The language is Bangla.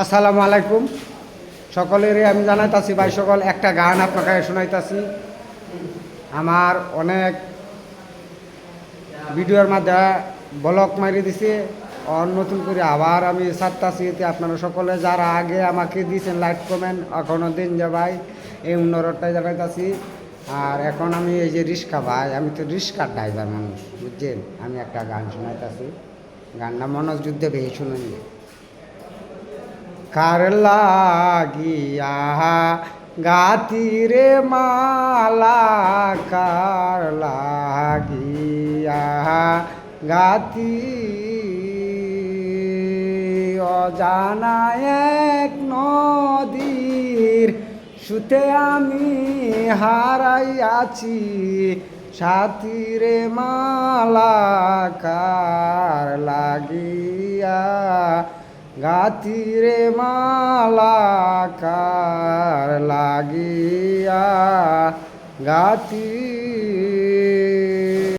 আসসালামু আলাইকুম সকলেরই আমি জানাইতাছি ভাই সকল একটা গান আপনাকে শোনাইতাছি। আমার অনেক ভিডিওর মাধ্যমে ব্লক মারি দিছে, নতুন করে আবার আমি ছাড়তাছি। এতে আপনারা সকলে যারা আগে আমাকে দিয়েছেন লাইক কমেন্ট এখনও দিন যে ভাই, এই অনুরোধটাই জানাইতাছি। আর এখন আমি এই যে রিক্সা ভাই, আমি তো রিক্সার ড্রাইভার মানুষ, বুঝছেন। আমি একটা গান শোনাইতাছি, গানটা মনোজ যুদ্ধে বেশি শুনুন। কার লাগিয়া গাতি রে মালা, কার লাগিয়া গাতি অজানা এক নদীর সুতে আমি হারাইয়াছি সাথী রে মালা, কার লাগিয়া গাতি রে মালা, কার লাগিয়া গাতি